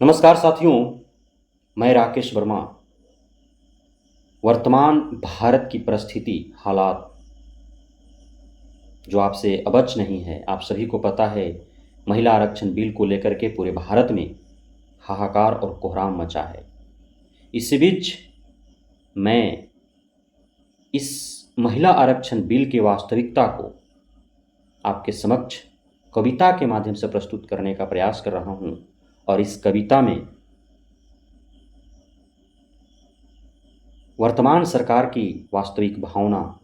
नमस्कार साथियों, मैं राकेश वर्मा। वर्तमान भारत की परिस्थिति, हालात जो आपसे अबज नहीं है, आप सभी को पता है। महिला आरक्षण बिल को लेकर के पूरे भारत में हाहाकार और कोहराम मचा है। इसी बीच मैं इस महिला आरक्षण बिल की वास्तविकता को आपके समक्ष कविता के माध्यम से प्रस्तुत करने का प्रयास कर रहा हूं और इस कविता में वर्तमान सरकार की वास्तविक भावना,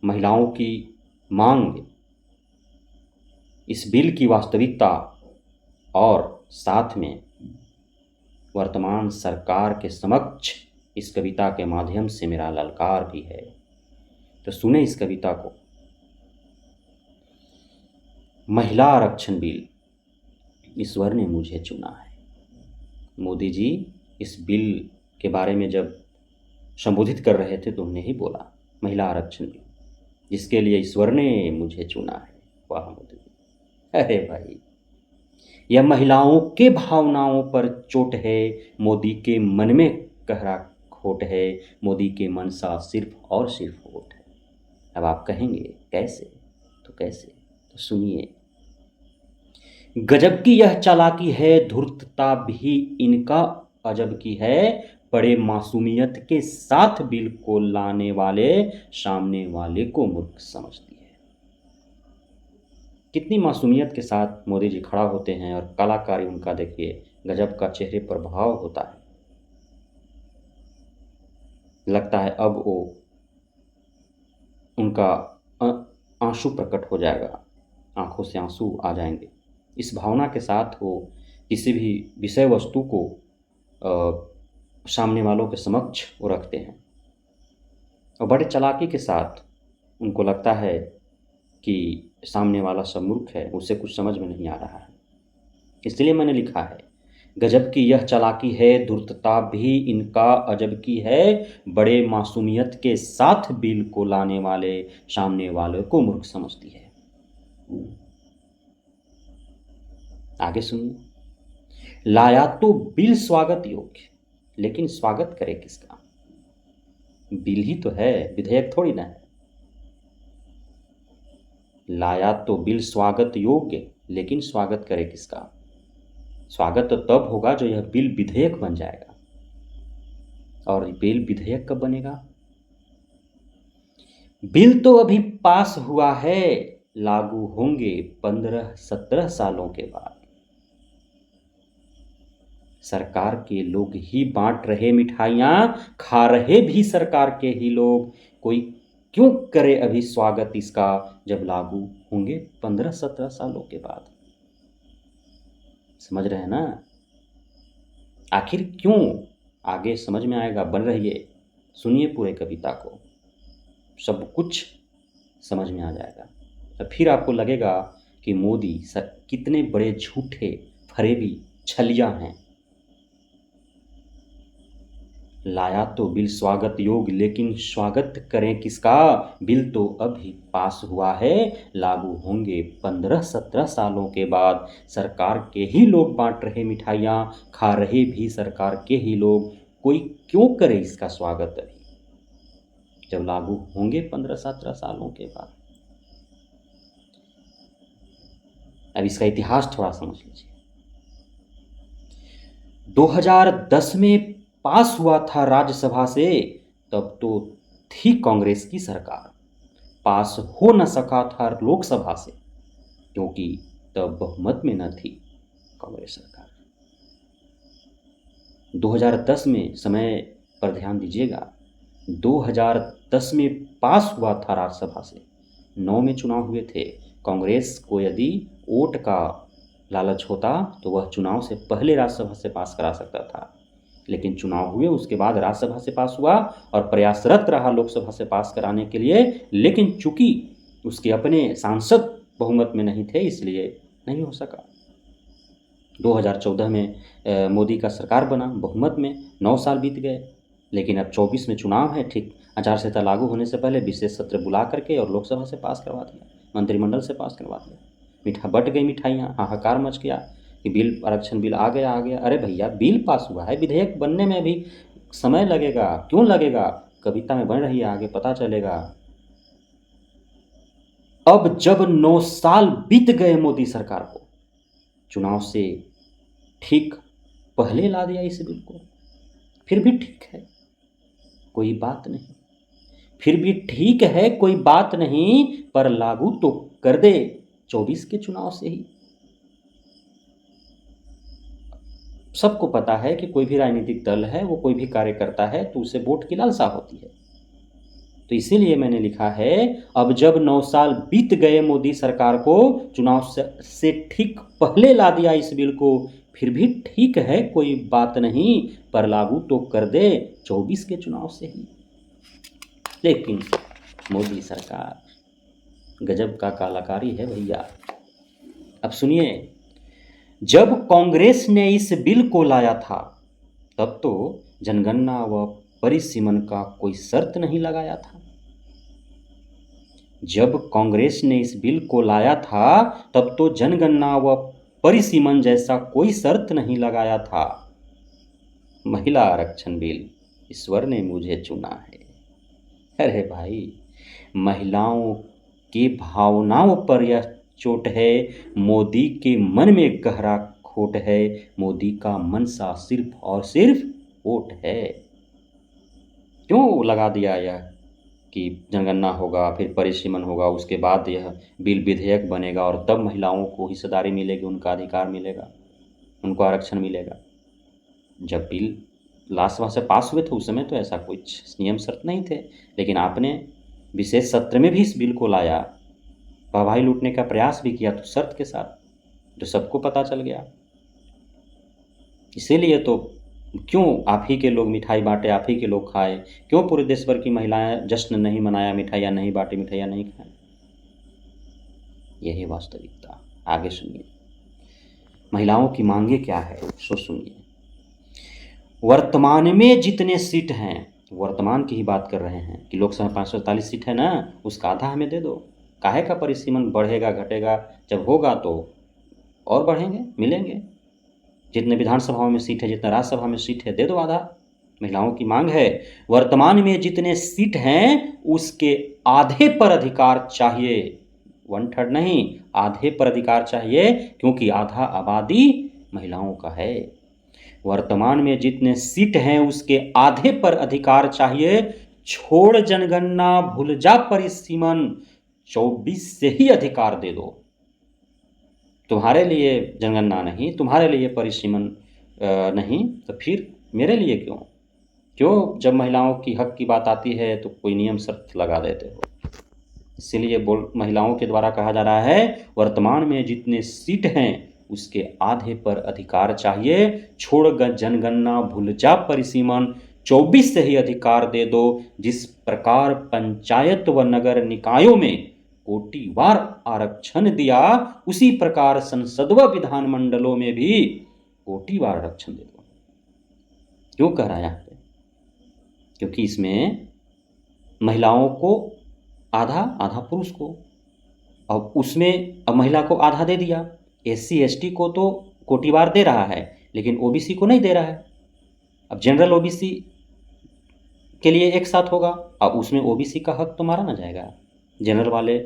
महिलाओं की मांग, इस बिल की वास्तविकता और साथ में वर्तमान सरकार के समक्ष इस कविता के माध्यम से मेरा ललकार भी है। तो सुने इस कविता को। महिला आरक्षण बिल, ईश्वर ने मुझे चुना है। मोदी जी इस बिल के बारे में जब संबोधित कर रहे थे तो उन्होंने ही बोला, महिला आरक्षण बिल जिसके लिए ईश्वर ने मुझे चुना है। वाह मोदी जी। अरे भाई, यह महिलाओं के भावनाओं पर चोट है, मोदी के मन में गहरा खोट है, मोदी के मनसा सिर्फ और सिर्फ वोट है। अब आप कहेंगे कैसे, तो कैसे, तो सुनिए। गजब की यह चालाकी है, धूर्तता भी इनका अजब की है, बड़े मासूमियत के साथ बिल को लाने वाले सामने वाले को मूर्ख समझती है। कितनी मासूमियत के साथ मोदी जी खड़ा होते हैं और कलाकारी उनका देखिए, गजब का चेहरे पर भाव होता है। लगता है अब वो उनका आंसू प्रकट हो जाएगा, आंखों से आंसू आ जाएंगे। इस भावना के साथ वो किसी भी विषय वस्तु को सामने वालों के समक्ष वो रखते हैं और बड़े चालाकी के साथ उनको लगता है कि सामने वाला सब मूर्ख है, उसे कुछ समझ में नहीं आ रहा है। इसलिए मैंने लिखा है, गजब की यह चालाकी है, धूर्तता भी इनका अजब की है, बड़े मासूमियत के साथ बिल को लाने वाले सामने वाले को मूर्ख समझती है। आगे सुनिए। लाया तो बिल स्वागत योग्य, लेकिन स्वागत करे किसका? बिल ही तो है, विधेयक थोड़ी ना है। लाया तो बिल स्वागत योग्य, लेकिन स्वागत करे किसका? स्वागत तो तब होगा जो यह बिल विधेयक बन जाएगा। और बिल विधेयक कब बनेगा? बिल तो अभी पास हुआ है, लागू होंगे 15-17 सालों के बाद। सरकार के लोग ही बांट रहे मिठाइयां, खा रहे भी सरकार के ही लोग। कोई क्यों करे अभी स्वागत इसका, जब लागू होंगे 15-17 सालों के बाद। समझ रहे हैं ना? आखिर क्यों? आगे समझ में आएगा, बन रहिए, सुनिए पूरे कविता को, सब कुछ समझ में आ जाएगा। तो फिर आपको लगेगा कि मोदी सर कितने बड़े झूठे फरेबी छलिया हैं। लाया तो बिल स्वागत योग्य, लेकिन स्वागत करें किसका? बिल तो अभी पास हुआ है, लागू होंगे 15-17 सालों के बाद। सरकार के ही लोग बांट रहे मिठाइयाँ, खा रहे भी सरकार के ही लोग। कोई क्यों करे इसका स्वागत अभी, जब लागू होंगे 15-17 सालों के बाद। अब इसका इतिहास थोड़ा समझ लीजिए। 2010 में पास हुआ था राज्यसभा से, तब तो थी कांग्रेस की सरकार। पास हो न सका था लोकसभा से, क्योंकि तब बहुमत में न थी कांग्रेस सरकार। 2010 में, समय पर ध्यान दीजिएगा, 2010 में पास हुआ था राज्यसभा से, 9 में चुनाव हुए थे। कांग्रेस को यदि वोट का लालच होता तो वह चुनाव से पहले राज्यसभा से पास करा सकता था, लेकिन चुनाव हुए उसके बाद राज्यसभा से पास हुआ और प्रयासरत रहा लोकसभा से पास कराने के लिए, लेकिन चूंकि उसके अपने सांसद बहुमत में नहीं थे इसलिए नहीं हो सका। 2014 में मोदी का सरकार बना बहुमत में, 9 साल बीत गए, लेकिन अब 24 में चुनाव है। ठीक आचार संहिता लागू होने से पहले विशेष सत्र बुला करके और लोकसभा से पास करवा दिया, मंत्रिमंडल से पास करवा दिया। बट गई मिठाइयाँ, हाहाकार मच गया कि बिल आरक्षण बिल आ गया। अरे भैया, बिल पास हुआ है, विधेयक बनने में भी समय लगेगा। क्यों लगेगा? कविता में बन रही है, आगे पता चलेगा। अब जब 9 साल बीत गए मोदी सरकार को, चुनाव से ठीक पहले ला दिया इस बिल को, फिर भी ठीक है, कोई बात नहीं। फिर भी ठीक है, कोई बात नहीं, पर लागू तो कर दे 24 के चुनाव से ही। सबको पता है कि कोई भी राजनीतिक दल है, वो कोई भी कार्य करता है तो उसे वोट की लालसा होती है। तो इसीलिए मैंने लिखा है, अब जब 9 साल बीत गए मोदी सरकार को, चुनाव से ठीक पहले ला दिया इस बिल को, फिर भी ठीक है, कोई बात नहीं, पर लागू तो कर दे 24 के चुनाव से ही। लेकिन मोदी सरकार गजब का कलाकारी है भैया। अब सुनिए, जब कांग्रेस ने इस बिल को लाया था, तब तो जनगणना व परिसीमन का कोई शर्त नहीं लगाया था। जब कांग्रेस ने इस बिल को लाया था, तब तो जनगणना व परिसीमन जैसा कोई शर्त नहीं लगाया था। महिला आरक्षण बिल, ईश्वर ने मुझे चुना है। अरे भाई, महिलाओं की भावनाओं पर यह चोट है, मोदी के मन में गहरा खोट है, मोदी का मनसा सिर्फ और सिर्फ वोट है। क्यों लगा दिया यह कि जनगणना होगा, फिर परिसीमन होगा, उसके बाद यह बिल विधेयक बनेगा और तब महिलाओं को हिस्सेदारी मिलेगी, उनका अधिकार मिलेगा, उनको आरक्षण मिलेगा। जब बिल लास्ट सभा से पास हुए थे उस समय तो ऐसा कुछ नियम शर्त नहीं थे, लेकिन आपने विशेष सत्र में भी इस बिल को लाया, वाहवाही लूटने का प्रयास भी किया, तो शर्त के साथ, जो सबको पता चल गया। इसीलिए तो क्यों आप ही के लोग मिठाई बांटे, आप ही के लोग खाए, क्यों पूरे देश भर की महिलाएं जश्न नहीं मनाया, मिठाइयाँ नहीं बांटी, मिठाइयाँ नहीं खाए? यही वास्तविकता। आगे सुनिए, महिलाओं की मांगे क्या है, सो सुनिए। वर्तमान में जितने सीट हैं, वर्तमान की ही बात कर रहे हैं कि लोकसभा 547 सीट है ना, उसका आधा हमें दे दो। काहे का परिसीमन बढ़ेगा घटेगा? जब होगा तो और बढ़ेंगे, मिलेंगे। जितने विधानसभाओं में सीट है, जितना राज्यसभा में सीट है, दे दो आधा। महिलाओं की मांग है। वर्तमान में जितने सीट हैं उसके आधे पर अधिकार चाहिए, 1/3 नहीं, आधे पर अधिकार चाहिए, क्योंकि आधा आबादी महिलाओं का है। वर्तमान में जितने सीट हैं उसके आधे पर अधिकार चाहिए, छोड़ जनगणना भूल जा परिसीमन, 24 से ही अधिकार दे दो। तुम्हारे लिए जनगणना नहीं, तुम्हारे लिए परिसीमन नहीं, तो फिर मेरे लिए क्यों जब महिलाओं की हक की बात आती है तो कोई नियम शर्त लगा देते हो? इसीलिए महिलाओं के द्वारा कहा जा रहा है, वर्तमान में जितने सीट हैं उसके आधे पर अधिकार चाहिए, छोड़ जनगणना भूल जा परिसीमन, 24 से ही अधिकार दे दो। जिस प्रकार पंचायत व नगर निकायों में कोटिवार आरक्षण दिया, उसी प्रकार संसद व विधानमंडलों में भी कोटिवार आरक्षण दे दो। क्यों कह रहा है यहाँ पे? क्योंकि इसमें महिलाओं को आधा, आधा पुरुष को। अब उसमें अब महिला को आधा दे दिया, SC ST को तो कोटिवार दे रहा है, लेकिन OBC को नहीं दे रहा है। अब जनरल OBC के लिए एक साथ होगा, अब उसमें OBC का हक तो मारा ना जाएगा। जनरल वाले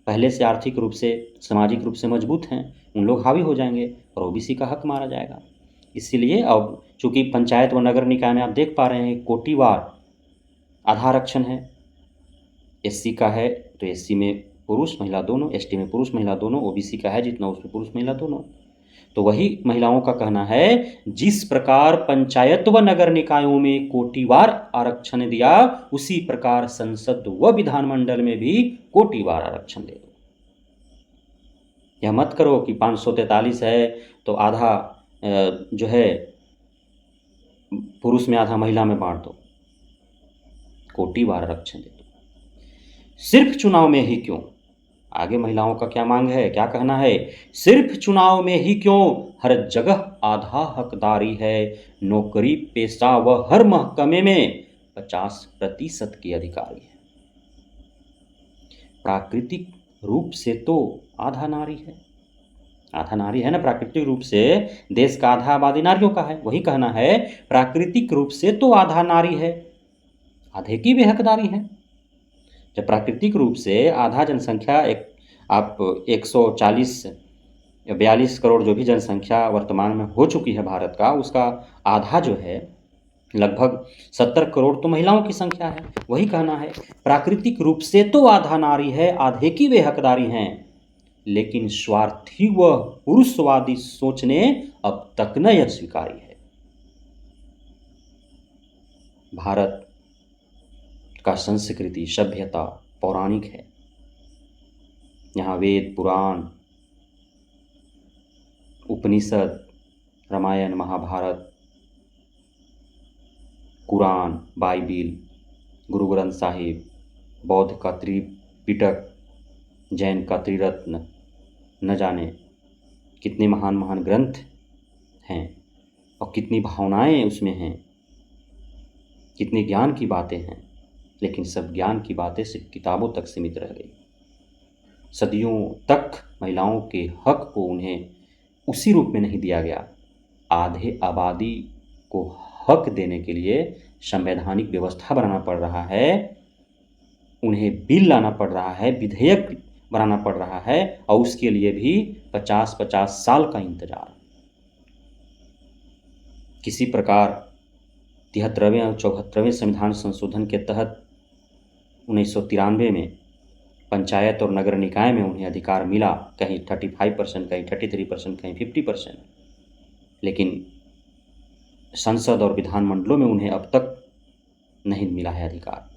पहले से आर्थिक रूप से, सामाजिक रूप से मजबूत हैं, उन लोग हावी हो जाएंगे और OBC का हक मारा जाएगा। इसीलिए अब चूंकि पंचायत व नगर निकाय में आप देख पा रहे हैं कोटिवार आधा आरक्षण है, SC का है तो SC में पुरुष महिला दोनों, ST में पुरुष महिला दोनों, OBC का है जितना उसमें पुरुष महिला दोनों। तो वही महिलाओं का कहना है, जिस प्रकार पंचायत व नगर निकायों में कोटिवार आरक्षण दिया, उसी प्रकार संसद व विधानमंडल में भी कोटिवार आरक्षण दे दो। यह मत करो कि 543 है तो आधा जो है पुरुष में आधा महिला में बांट दो, कोटिवार आरक्षण दे दो। सिर्फ चुनाव में ही क्यों? आगे महिलाओं का क्या मांग है, क्या कहना है? सिर्फ चुनाव में ही क्यों, हर जगह आधा हकदारी है, नौकरी पेशा व हर महकमे में 50% की अधिकारी है। प्राकृतिक रूप से तो आधा नारी है, आधा नारी है ना, प्राकृतिक रूप से देश का आधा आबादी नारियों का है, वही कहना है प्राकृतिक रूप से तो आधा नारी है, आधे की भी हकदारी है। जब प्राकृतिक रूप से आधा जनसंख्या आप 140 या 42 करोड़ जो भी जनसंख्या वर्तमान में हो चुकी है भारत का, उसका आधा जो है लगभग 70 करोड़ तो महिलाओं की संख्या है। वही कहना है प्राकृतिक रूप से तो आधा नारी है, आधे की वे हकदारी हैं, लेकिन स्वार्थी व पुरुषवादी सोच ने अब तक न यह स्वीकारी है। भारत का संस्कृति सभ्यता पौराणिक है। यहाँ वेद पुराण उपनिषद रामायण महाभारत कुरान बाइबिल गुरु ग्रंथ साहिब बौद्ध का त्रिपिटक जैन का त्रिरत्न न जाने कितने महान महान ग्रंथ हैं और कितनी भावनाएं उसमें हैं, कितने ज्ञान की बातें हैं, लेकिन सब ज्ञान की बातें सिर्फ किताबों तक सीमित रह गई। सदियों तक महिलाओं के हक को उन्हें उसी रूप में नहीं दिया गया। आधे आबादी को हक देने के लिए संवैधानिक व्यवस्था बनाना पड़ रहा है, उन्हें बिल लाना पड़ रहा है, विधेयक बनाना पड़ रहा है, और उसके लिए भी 50-50 साल का इंतजार। किसी प्रकार 73वें और 74वें संविधान संशोधन के तहत 1993 में पंचायत और नगर निकाय में उन्हें अधिकार मिला, कहीं 35%, कहीं 33%, कहीं 50%, लेकिन संसद और विधानमंडलों में उन्हें अब तक नहीं मिला है अधिकार।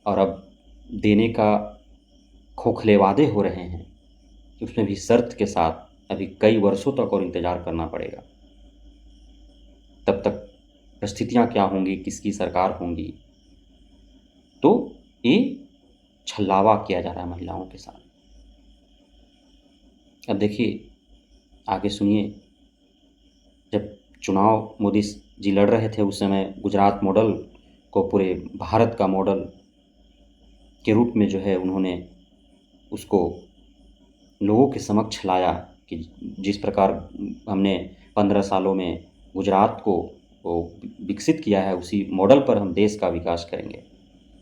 और अब देने का खोखले वादे हो रहे हैं, उसमें भी शर्त के साथ अभी कई वर्षों तक और इंतजार करना पड़ेगा। तब तक परिस्थितियां क्या होंगी, किसकी सरकार होंगी, तो ये छलावा किया जा रहा है महिलाओं के साथ। अब देखिए आगे सुनिए, जब चुनाव मोदी जी लड़ रहे थे उस समय गुजरात मॉडल को पूरे भारत का मॉडल के रूप में जो है उन्होंने उसको लोगों के समक्ष लाया कि जिस प्रकार हमने 15 सालों में गुजरात को विकसित किया है, उसी मॉडल पर हम देश का विकास करेंगे।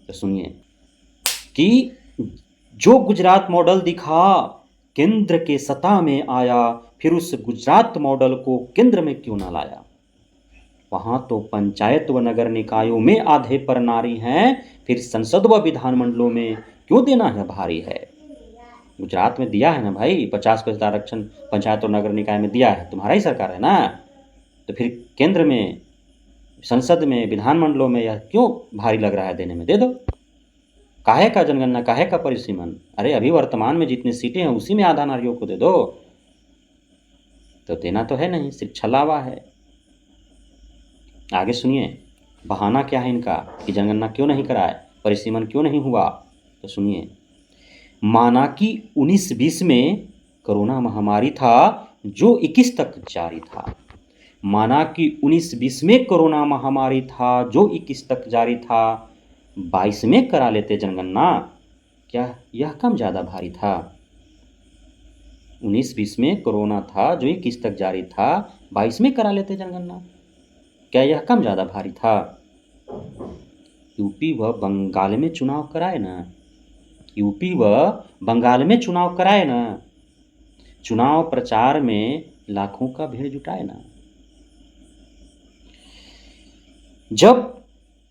तो सुनिए कि जो गुजरात मॉडल दिखा केंद्र के सत्ता में आया, फिर उस गुजरात मॉडल को केंद्र में क्यों ना लाया। वहाँ तो पंचायत व नगर निकायों में आधे पर नारी हैं, फिर संसद व विधानमंडलों में क्यों देना है भारी है। गुजरात में दिया है ना भाई, 50% आरक्षण पंचायत और नगर निकाय में दिया है, तुम्हारा ही सरकार है ना, तो फिर केंद्र में संसद में विधानमंडलों में यह क्यों भारी लग रहा है देने में, दे दो। काहे का जनगणना, काहे का परिसीमन, अरे अभी वर्तमान में जितनी सीटें हैं उसी में आधा नारियों को दे दो। तो देना तो है नहीं, सिर्फ छलावा है। आगे सुनिए बहाना क्या है इनका कि जनगणना क्यों नहीं कराए, परिसीमन क्यों नहीं हुआ। तो सुनिए, माना कि 19-20 में कोरोना महामारी था जो 21 तक जारी था। माना कि 19-20 में कोरोना महामारी था जो 21 तक जारी था, 22 में करा लेते जनगणना, क्या यह कम ज़्यादा भारी था। 19-20 में कोरोना था जो 21 तक जारी था, 22 में करा लेते जनगणना, क्या यह कम ज़्यादा भारी था। यूपी व बंगाल में चुनाव कराए ना, यूपी व बंगाल में चुनाव कराए ना, चुनाव प्रचार में लाखों का भीड़ जुटाए ना। जब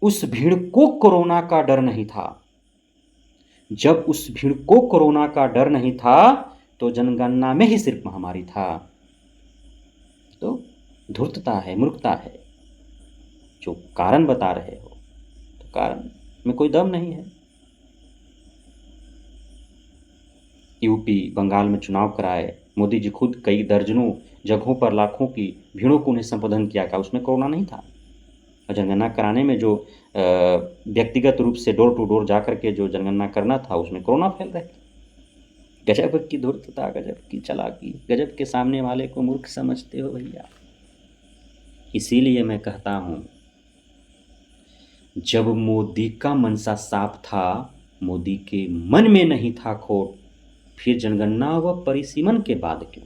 उस भीड़ को कोरोना का डर नहीं था, जब उस भीड़ को कोरोना का डर नहीं था, तो जनगणना में ही सिर्फ महामारी था। तो धूर्तता है, मूर्खता है। जो कारण बता रहे हो तो कारण में कोई दम नहीं है। यूपी बंगाल में चुनाव कराए, मोदी जी खुद कई दर्जनों जगहों पर लाखों की भीड़ों को उन्हें संबोधन किया, का उसमें कोरोना नहीं था। और जनगणना कराने में जो व्यक्तिगत रूप से डोर टू डोर जा करके जो जनगणना करना था, उसमें कोरोना फैल रहे थे। गजब की धूर्तता, गजब की चालाकी, गजब के सामने वाले को मूर्ख समझते हो भैया। इसीलिए मैं कहता हूँ, जब मोदी का मनसा साफ था, मोदी के मन में नहीं था खोट, फिर जनगणना व परिसीमन के बाद क्यों?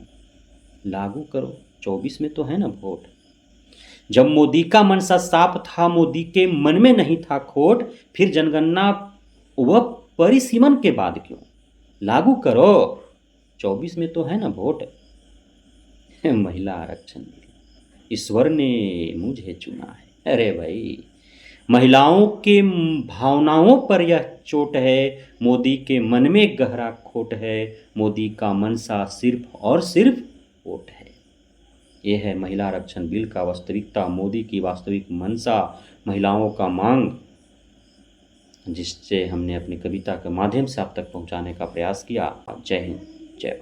लागू करो, 24 में तो है ना वोट। जब मोदी का मनसा साफ था, मोदी के मन में नहीं था खोट, फिर जनगणना व परिसीमन के बाद क्यों? लागू करो, 24 में तो है ना वोट। महिला आरक्षण बिल, ईश्वर ने मुझे चुना है। अरे भाई, महिलाओं के भावनाओं पर यह चोट है, मोदी के मन में गहरा खोट है, मोदी का मनसा सिर्फ और सिर्फ वोट है। ये है महिला आरक्षण बिल का वास्तविकता, मोदी की वास्तविक मनसा, महिलाओं का मांग, जिससे हमने अपनी कविता के माध्यम से आप तक पहुंचाने का प्रयास किया। जय हिंद, जय भारत।